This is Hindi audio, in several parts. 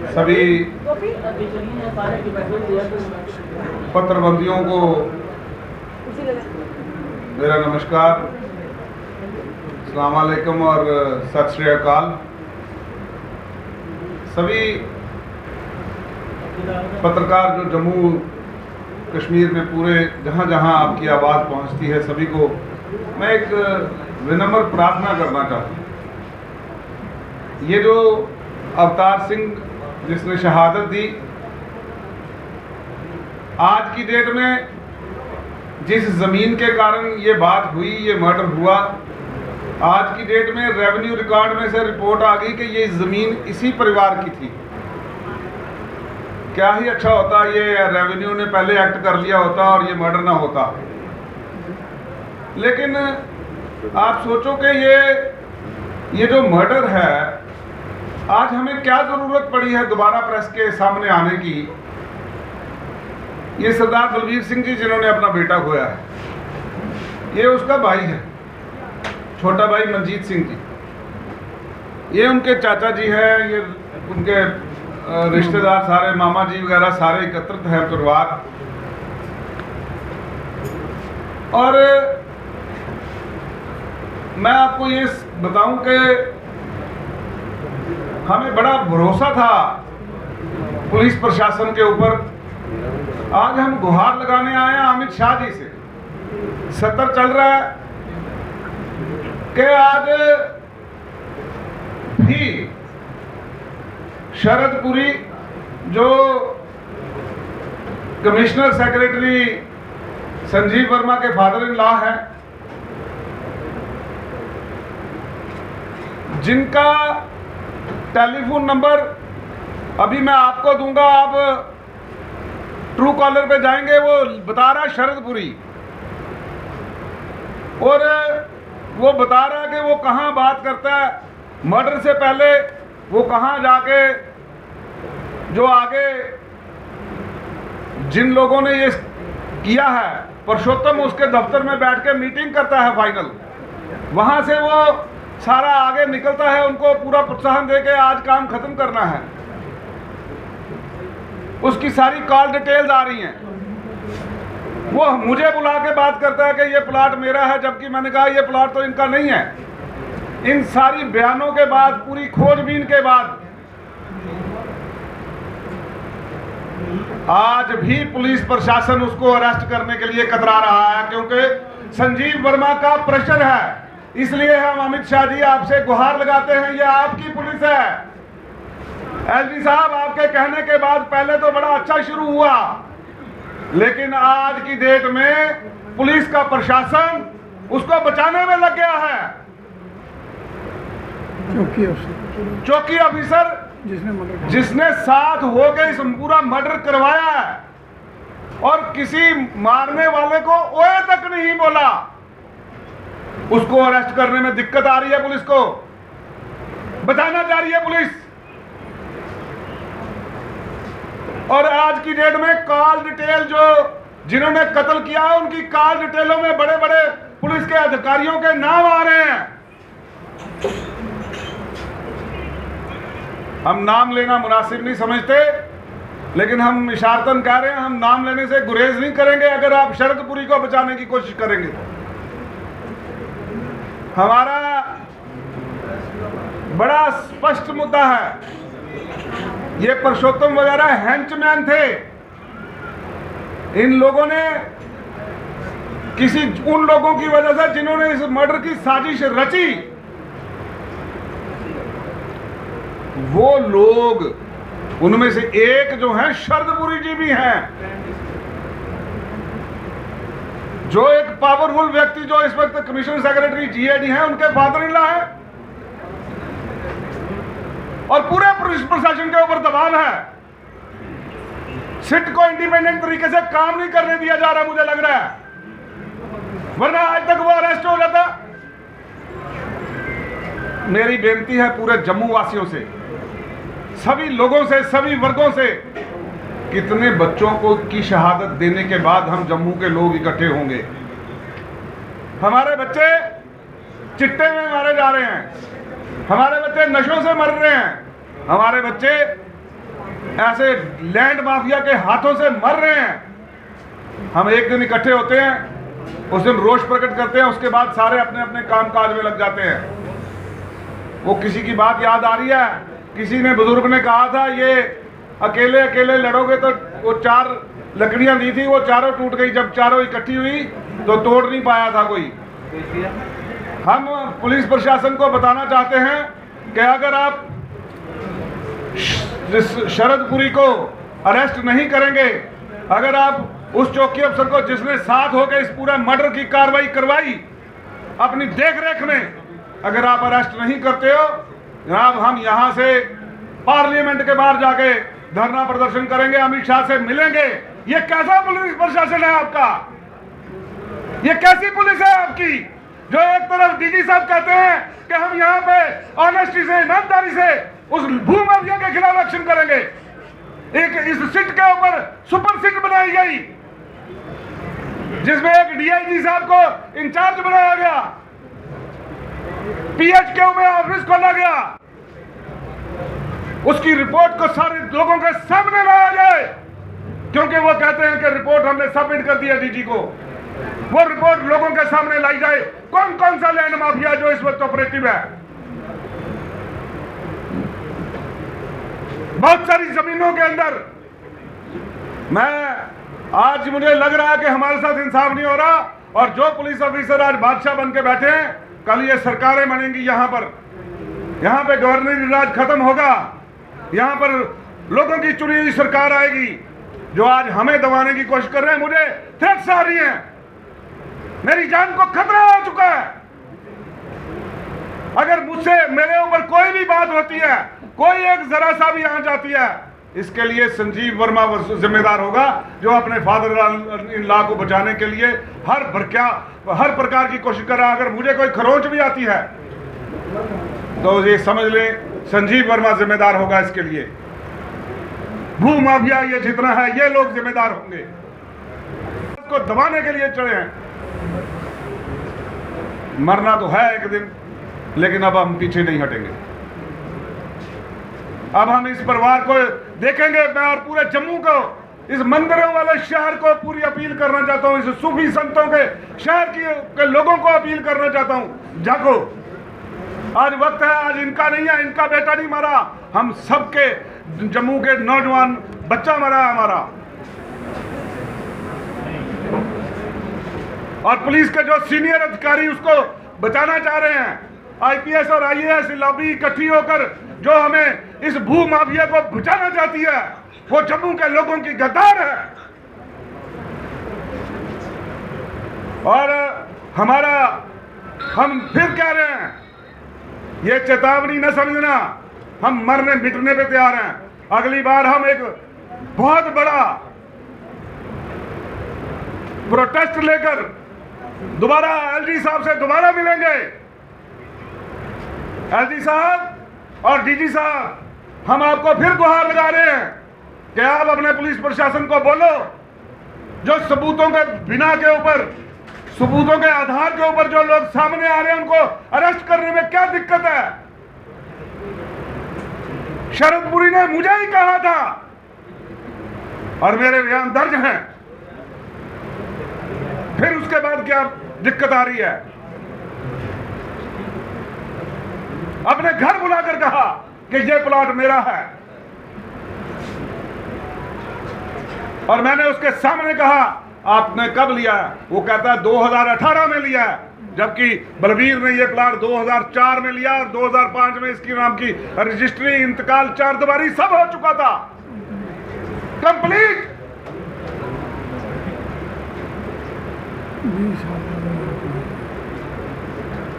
सभी पत्रबंदियों को मेरा नमस्कार, अस्सलाम वालेकुम और सत श्री अकाल। सभी पत्रकार जो जम्मू कश्मीर में पूरे जहाँ जहाँ आपकी आवाज़ पहुँचती है, सभी को मैं एक विनम्र प्रार्थना करना चाहता हूँ। ये जो अवतार सिंह जिसने शहादत दी, आज की डेट में जिस ज़मीन के कारण ये बात हुई, ये मर्डर हुआ, आज की डेट में रेवेन्यू रिकॉर्ड में से रिपोर्ट आ गई कि ये ज़मीन इसी परिवार की थी। क्या ही अच्छा होता ये रेवेन्यू ने पहले एक्ट कर लिया होता और ये मर्डर ना होता। लेकिन आप सोचो कि ये जो मर्डर है, आज हमें क्या ज़रूरत पड़ी है दोबारा प्रेस के सामने आने की। ये सरदार बलबीर सिंह जी जिन्होंने अपना बेटा खोया है, ये उसका भाई है, छोटा भाई मनजीत सिंह जी, ये उनके चाचा जी हैं, ये उनके रिश्तेदार सारे, मामा जी वगैरह सारे एकत्रित हैं परिवार। और मैं आपको ये बताऊं कि हमें बड़ा भरोसा था पुलिस प्रशासन के ऊपर। आज हम गुहार लगाने आए हैं अमित शाह जी से। सत्र चल रहा है कि आज भी शरदपुरी जो कमिश्नर सेक्रेटरी संजीव वर्मा के फादर इन लॉ हैं, जिनका टेलीफोन नंबर अभी मैं आपको दूंगा, आप ट्रू कॉलर पे जाएंगे, वो बता रहा है शरदपुरी, और वो बता रहा है कि वो कहाँ बात करता है मर्डर से पहले, वो कहाँ जाके जो आगे जिन लोगों ने ये किया है, पुरुषोत्तम उसके दफ्तर में बैठ के मीटिंग करता है फाइनल, वहाँ से वो सारा आगे निकलता है, उनको पूरा प्रोत्साहन दे के आज काम खत्म करना है। उसकी सारी कॉल डिटेल्स आ रही हैं। वो मुझे बुला के बात करता है कि ये प्लाट मेरा है, जबकि मैंने कहा ये प्लाट तो इनका नहीं है। इन सारी बयानों के बाद, पूरी खोजबीन के बाद, आज भी पुलिस प्रशासन उसको अरेस्ट करने के लिए कतरा रहा है, क्योंकि संजीव वर्मा का प्रेशर है। इसलिए हम अमित शाह जी आपसे गुहार लगाते हैं, ये आपकी पुलिस है। एसपी साहब, आपके कहने के बाद पहले तो बड़ा अच्छा शुरू हुआ, लेकिन आज की डेट में पुलिस का प्रशासन उसको बचाने में लग गया है। चौकी ऑफिसर जिसने साथ होकर इस पूरा मर्डर करवाया है, और किसी मारने वाले को ओए तक नहीं बोला, उसको अरेस्ट करने में दिक्कत आ रही है। पुलिस को बचाना चाह रही है पुलिस। और आज की डेट में कॉल डिटेल जो जिन्होंने कत्ल किया है, उनकी कॉल डिटेलों में बड़े बड़े पुलिस के अधिकारियों के नाम आ रहे हैं। हम नाम लेना मुनासिब नहीं समझते, लेकिन हम इशारतन कह रहे हैं, हम नाम लेने से गुरेज नहीं करेंगे अगर आप शरदपुरी को बचाने की कोशिश करेंगे तो। हमारा बड़ा स्पष्ट मुद्दा है, ये पुरुषोत्तम वगैरह हेंचमैन थे। इन लोगों ने उन लोगों की वजह से जिन्होंने इस मर्डर की साजिश रची, वो लोग, उनमें से एक जो है शरदपुरी जी भी हैं, जो एक पावरफुल व्यक्ति जो इस वक्त कमिश्नर सेक्रेटरी जीएडी हैं, उनके फादर इन लॉ है। और पूरे पुलिस प्रशासन के ऊपर दबाव है। सिट को इंडिपेंडेंट तरीके से काम नहीं करने दिया जा रहा, मुझे लग रहा है, वरना आज तक वो अरेस्ट हो जाता। मेरी बेनती है पूरे जम्मू वासियों से, सभी लोगों से, सभी वर्गों से, कितने बच्चों को की शहादत देने के बाद हम जम्मू के लोग इकट्ठे होंगे। हमारे बच्चे चिट्टे में मारे जा रहे हैं, हमारे बच्चे नशों से मर रहे हैं, हमारे बच्चे ऐसे लैंड माफिया के हाथों से मर रहे हैं। हम एक दिन इकट्ठे होते हैं, उस दिन रोष प्रकट करते हैं, उसके बाद सारे अपने अपने कामकाज में लग जाते हैं। वो किसी की बात याद आ रही है, किसी ने बुजुर्ग ने कहा था ये अकेले अकेले लड़ोगे तो वो 4 लकड़ियां दी थी, वो चारों टूट गई। जब चारों इकट्ठी हुई तो तोड़ नहीं पाया था कोई। हम पुलिस प्रशासन को बताना चाहते हैं कि अगर आप शरदपुरी को अरेस्ट नहीं करेंगे, अगर आप उस चौकी अफसर को जिसने साथ होकर इस पूरा मर्डर की कार्रवाई करवाई अपनी देखरेख में, अगर आप अरेस्ट नहीं करते हो जनाब, हम यहां से पार्लियामेंट के बाहर जाके धरना प्रदर्शन करेंगे, अमित शाह से मिलेंगे। ये कैसा पुलिस प्रशासन है आपका? ये कैसी पुलिस है आपकी, जो एक तरफ डीजी साहब कहते हैं कि हम यहाँ पे ऑनेस्टी से, ईमानदारी से उस भूमाफिया के खिलाफ एक्शन करेंगे। एक इस सीट के ऊपर सुपर सीट बनाई गई जिसमें एक डीआईजी साहब को इंचार्ज बनाया गया, पीएचक्यू में ऑफिस खोला गया, उसकी रिपोर्ट को सारे लोगों के सामने लाया जाए, क्योंकि वो कहते हैं कि रिपोर्ट हमने सबमिट कर दिया डीजी को। वो रिपोर्ट लोगों के सामने लाई जाए, कौन कौन सा लैंड माफिया जो इस वक्त ऑपरेटिव है। बहुत सारी जमीनों के अंदर आज मुझे लग रहा है कि हमारे साथ इंसाफ नहीं हो रहा, और जो पुलिस ऑफिसर आज बादशाह बन के बैठे हैं, कल ये सरकारें बनेंगी। यहाँ पे गवर्नरी राज खत्म होगा, यहाँ पर लोगों की चुनी हुई सरकार आएगी। जो आज हमें दबाने की कोशिश कर रहे हैं, मुझे थ्रेट्स आ रही हैं, मेरी जान को खतरा हो चुका है। अगर मुझसे मेरे ऊपर कोई भी बात होती है, कोई एक जरा सा भी आ जाती है, इसके लिए संजीव वर्मा जिम्मेदार होगा, जो अपने फादर इन लॉ को बचाने के लिए हर प्रकार की कोशिश कर रहा है। अगर मुझे कोई खरोंच भी आती है तो ये समझ लें संजीव वर्मा जिम्मेदार होगा इसके लिए। भू माफिया ये जितना है, ये लोग जिम्मेदार होंगे। इसको दबाने के लिए चढ़े हैं। मरना तो है एक दिन, लेकिन अब हम पीछे नहीं हटेंगे। अब हम इस परिवार को देखेंगे। मैं और पूरे जम्मू को, इस मंदिरों वाले शहर को पूरी अपील करना चाहता हूं, इस सूफी संतों के शहर के लोगों को अपील करना चाहता हूं, जागो। आज वक्त है, आज इनका नहीं है, इनका बेटा नहीं मरा, हम सबके जम्मू के नौजवान बच्चा मरा है हमारा। और पुलिस के जो सीनियर अधिकारी उसको बचाना चाह रहे हैं, आईपीएस और आईएएस लॉबी इकट्ठी होकर जो हमें इस भू माफिया को बचाना चाहती है, वो जम्मू के लोगों की गद्दार है। और हम फिर कह रहे हैं, ये चेतावनी न समझना, हम मरने मिटने पे तैयार हैं। अगली बार हम एक बहुत बड़ा प्रोटेस्ट लेकर दोबारा एलजी साहब से दोबारा मिलेंगे। एलजी साहब और डीजी साहब, हम आपको फिर गुहार लगा रहे हैं कि आप अपने पुलिस प्रशासन को बोलो, जो सबूतों के बिना के ऊपर, सबूतों के आधार के ऊपर जो लोग सामने आ रहे हैं, उनको अरेस्ट करने में क्या दिक्कत है। शरदपुरी ने मुझे ही कहा था और मेरे बयान दर्ज हैं, फिर उसके बाद क्या दिक्कत आ रही है। अपने घर बुलाकर कहा कि ये प्लॉट मेरा है, और मैंने उसके सामने कहा आपने कब लिया है? वो कहता है 2018 में लिया है, जबकि बलबीर ने ये प्लाट 2004 में लिया और 2005 में इसकी नाम की रजिस्ट्री, इंतकाल, 4 दीवारी सब हो चुका था, कंप्लीट।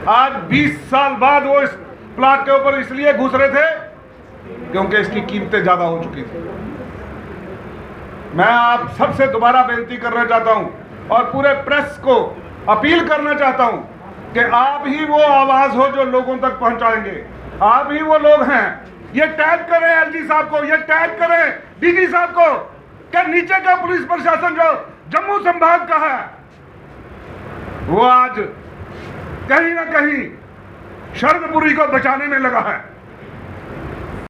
आज 20 साल बाद वो इस प्लाट के ऊपर इसलिए घुस रहे थे क्योंकि इसकी कीमतें ज्यादा हो चुकी थी। मैं आप सबसे दोबारा बेनती करना चाहता हूं और पूरे प्रेस को अपील करना चाहता हूं कि आप ही वो आवाज हो जो लोगों तक पहुंचाएंगे। आप ही वो लोग हैं। ये टैग करें एलजी साहब को, ये टैग करें डीजी साहब को कि नीचे का पुलिस प्रशासन जो जम्मू संभाग का है, वो आज कहीं ना कहीं शरदपुरी को बचाने में लगा है।